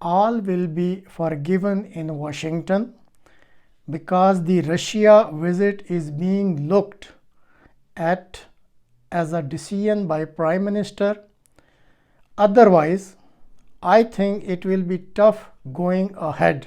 all will be forgiven in Washington because the Russia visit is being looked at as a decision by Prime Minister. Otherwise, I think it will be tough going ahead.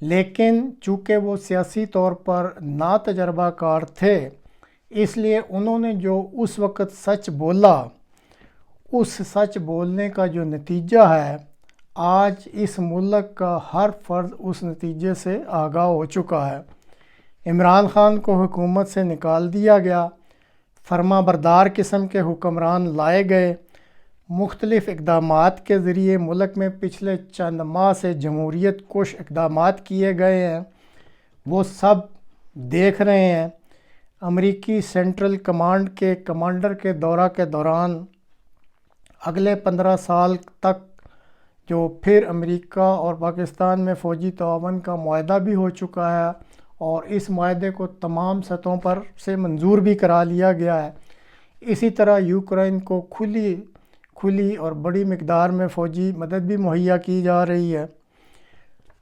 لیکن چونکہ وہ سیاسی طور پر نا تجربہ کار تھے، اس لیے انہوں نے جو اس وقت سچ بولا، اس سچ بولنے کا جو نتیجہ ہے، آج اس ملک کا ہر فرد اس نتیجے سے آگاہ ہو چکا ہے۔ عمران خان کو حکومت سے نکال دیا گیا، فرما بردار قسم کے حکمران لائے گئے، مختلف اقدامات کے ذریعے ملک میں پچھلے چند ماہ سے جمہوریت کش اقدامات کیے گئے ہیں، وہ سب دیکھ رہے ہیں۔ امریکی سینٹرل کمانڈ کے کمانڈر کے دورہ کے دوران اگلے 15 سال تک جو پھر امریکہ اور پاکستان میں فوجی تعاون کا معاہدہ بھی ہو چکا ہے، اور اس معاہدے کو تمام سطحوں پر سے منظور بھی کرا لیا گیا ہے۔ اسی طرح یوکرین کو کھلی اور بڑی مقدار میں فوجی مدد بھی مہیا کی جا رہی ہے۔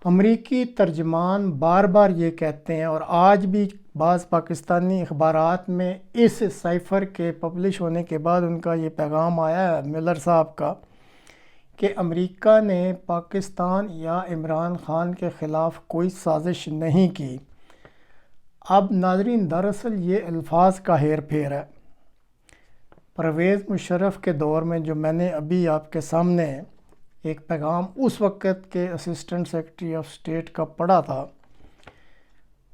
امریکی ترجمان بار بار یہ کہتے ہیں، اور آج بھی بعض پاکستانی اخبارات میں اس سائفر کے پبلش ہونے کے بعد ان کا یہ پیغام آیا ہے ملر صاحب کا، کہ امریکہ نے پاکستان یا عمران خان کے خلاف کوئی سازش نہیں کی۔ اب ناظرین، دراصل یہ الفاظ کا ہیر پھیر ہے۔ پرویز مشرف کے دور میں جو میں نے ابھی آپ کے سامنے ایک پیغام اس وقت کے اسسٹنٹ سیکرٹری آف اسٹیٹ کا پڑھا تھا،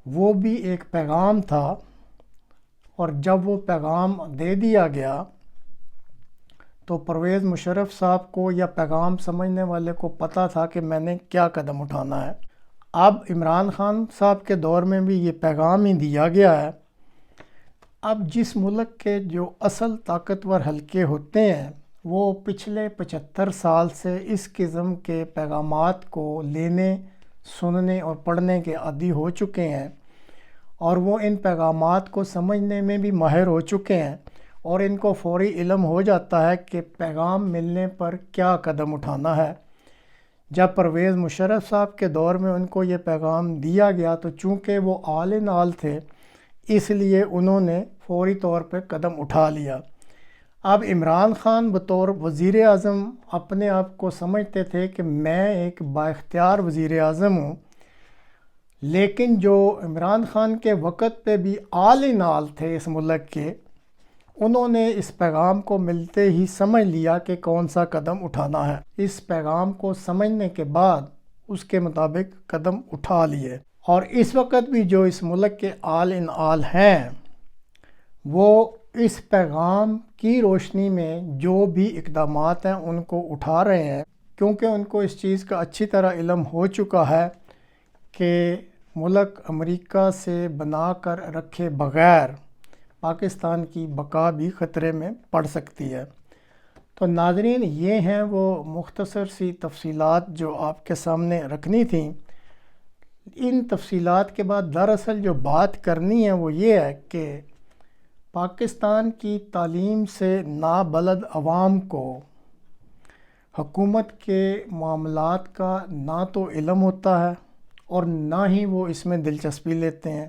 وہ بھی ایک پیغام تھا، اور جب وہ پیغام دے دیا گیا تو پرویز مشرف صاحب کو یا پیغام سمجھنے والے کو پتہ تھا کہ میں نے کیا قدم اٹھانا ہے۔ اب عمران خان صاحب کے دور میں بھی یہ پیغام ہی دیا گیا ہے۔ اب جس ملک کے جو اصل طاقتور حلقے ہوتے ہیں، وہ پچھلے 75 سال سے اس قسم کے پیغامات کو لینے، سننے اور پڑھنے کے عادی ہو چکے ہیں، اور وہ ان پیغامات کو سمجھنے میں بھی ماہر ہو چکے ہیں، اور ان کو فوری علم ہو جاتا ہے کہ پیغام ملنے پر کیا قدم اٹھانا ہے۔ جب پرویز مشرف صاحب کے دور میں ان کو یہ پیغام دیا گیا تو چونکہ وہ آل ان آل تھے، اس لیے انہوں نے فوری طور پہ قدم اٹھا لیا۔ اب عمران خان بطور وزیر اعظم اپنے آپ کو سمجھتے تھے کہ میں ایک بااختیار وزیر اعظم ہوں، لیکن جو عمران خان کے وقت پہ بھی آل ان آل تھے اس ملک کے، انہوں نے اس پیغام کو ملتے ہی سمجھ لیا کہ کون سا قدم اٹھانا ہے۔ اس پیغام کو سمجھنے کے بعد اس کے مطابق قدم اٹھا لیے، اور اس وقت بھی جو اس ملک کے آل ان آل ہیں، وہ اس پیغام کی روشنی میں جو بھی اقدامات ہیں ان کو اٹھا رہے ہیں، کیونکہ ان کو اس چیز کا اچھی طرح علم ہو چکا ہے کہ ملک امریکہ سے بنا کر رکھے بغیر پاکستان کی بقا بھی خطرے میں پڑ سکتی ہے۔ تو ناظرین، یہ ہیں وہ مختصر سی تفصیلات جو آپ کے سامنے رکھنی تھیں۔ ان تفصیلات کے بعد دراصل جو بات کرنی ہے وہ یہ ہے کہ پاکستان کی تعلیم سے نابلد عوام کو حکومت کے معاملات کا نہ تو علم ہوتا ہے اور نہ ہی وہ اس میں دلچسپی لیتے ہیں۔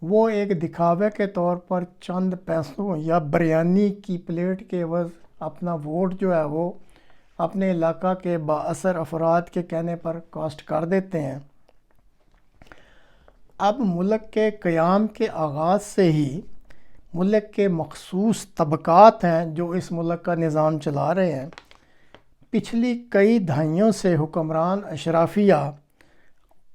وہ ایک دکھاوے کے طور پر چند پیسوں یا بریانی کی پلیٹ کے عوض اپنا ووٹ جو ہے وہ اپنے علاقہ کے بااثر افراد کے کہنے پر کاسٹ کر دیتے ہیں۔ اب ملک کے قیام کے آغاز سے ہی ملک کے مخصوص طبقات ہیں جو اس ملک کا نظام چلا رہے ہیں۔ پچھلی کئی دہائیوں سے حکمران اشرافیہ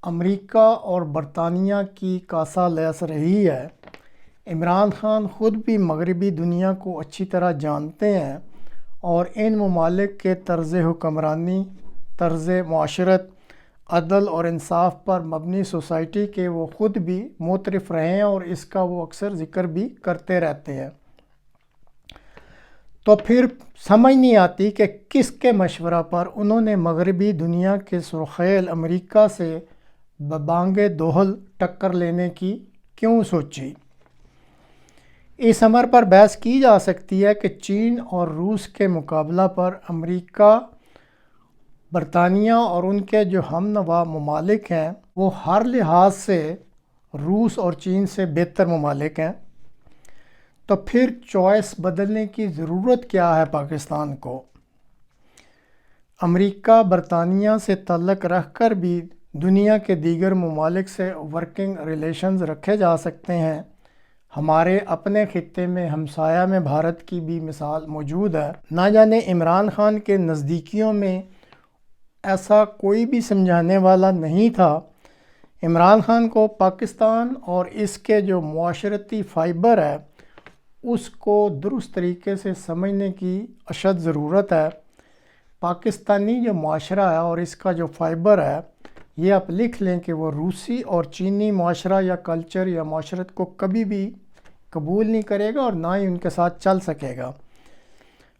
امریکہ اور برطانیہ کی کاسہ لیس رہی ہے۔ عمران خان خود بھی مغربی دنیا کو اچھی طرح جانتے ہیں، اور ان ممالک کے طرز حکمرانی، طرز معاشرت، عدل اور انصاف پر مبنی سوسائٹی کے وہ خود بھی معترف رہے ہیں، اور اس کا وہ اکثر ذکر بھی کرتے رہتے ہیں۔ تو پھر سمجھ نہیں آتی کہ کس کے مشورہ پر انہوں نے مغربی دنیا کے سرخیل امریکہ سے ببانگ دوحل ٹکر لینے کی کیوں سوچی۔ اس امر پر بحث کی جا سکتی ہے کہ چین اور روس کے مقابلہ پر امریکہ، برطانیہ اور ان کے جو ہم نوا ممالک ہیں وہ ہر لحاظ سے روس اور چین سے بہتر ممالک ہیں۔ تو پھر چوائس بدلنے کی ضرورت کیا ہے پاکستان کو؟ امریکہ، برطانیہ سے تعلق رکھ کر بھی دنیا کے دیگر ممالک سے ورکنگ ریلیشنز رکھے جا سکتے ہیں۔ ہمارے اپنے خطے میں ہمسایہ میں بھارت کی بھی مثال موجود ہے۔ نہ جانے عمران خان کے نزدیکیوں میں ایسا کوئی بھی سمجھانے والا نہیں تھا۔ عمران خان کو پاکستان اور اس کے جو معاشرتی فائبر ہے اس کو درست طریقے سے سمجھنے کی اشد ضرورت ہے۔ پاکستانی جو معاشرہ ہے اور اس کا جو فائبر ہے، یہ آپ لکھ لیں کہ وہ روسی اور چینی معاشرہ یا کلچر یا معاشرت کو کبھی بھی قبول نہیں کرے گا اور نہ ہی ان کے ساتھ چل سکے گا۔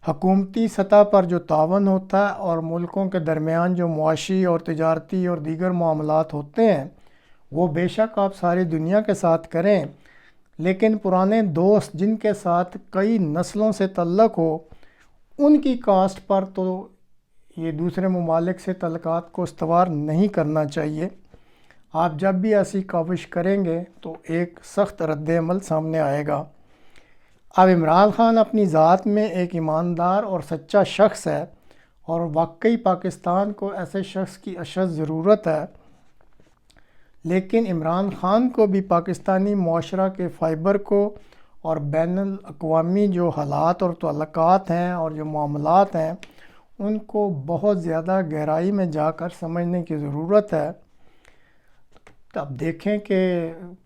حکومتی سطح پر جو تعاون ہوتا ہے اور ملکوں کے درمیان جو معاشی اور تجارتی اور دیگر معاملات ہوتے ہیں وہ بے شک آپ ساری دنیا کے ساتھ کریں، لیکن پرانے دوست جن کے ساتھ کئی نسلوں سے تعلق ہو ان کی کاسٹ پر تو یہ دوسرے ممالک سے تعلقات کو استوار نہیں کرنا چاہیے۔ آپ جب بھی ایسی کاوش کریں گے تو ایک سخت رد عمل سامنے آئے گا۔ اب عمران خان اپنی ذات میں ایک ایماندار اور سچا شخص ہے اور واقعی پاکستان کو ایسے شخص کی اشد ضرورت ہے، لیکن عمران خان کو بھی پاکستانی معاشرہ کے فائبر کو اور بین الاقوامی جو حالات اور تعلقات ہیں اور جو معاملات ہیں ان کو بہت زیادہ گہرائی میں جا کر سمجھنے کی ضرورت ہے۔ اب دیکھیں کہ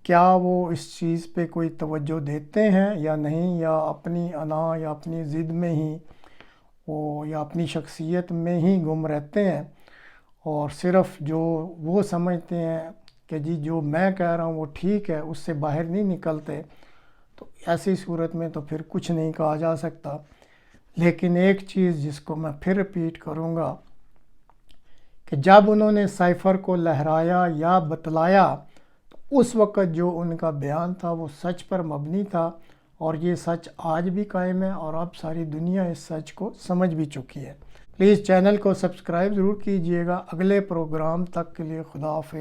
کیا وہ اس چیز پہ کوئی توجہ دیتے ہیں یا نہیں، یا اپنی انا یا اپنی ضد میں ہی یا اپنی شخصیت میں ہی گم رہتے ہیں اور صرف جو وہ سمجھتے ہیں کہ جی جو میں کہہ رہا ہوں وہ ٹھیک ہے اس سے باہر نہیں نکلتے، تو ایسی صورت میں تو پھر کچھ نہیں کہا جا سکتا۔ لیکن ایک چیز جس کو میں پھر ریپیٹ کروں گا کہ جب انہوں نے سائفر کو لہرایا یا بتلایا تو اس وقت جو ان کا بیان تھا وہ سچ پر مبنی تھا، اور یہ سچ آج بھی قائم ہے اور اب ساری دنیا اس سچ کو سمجھ بھی چکی ہے۔ پلیز چینل کو سبسکرائب ضرور کیجئے گا۔ اگلے پروگرام تک کے لیے خدا حافظ۔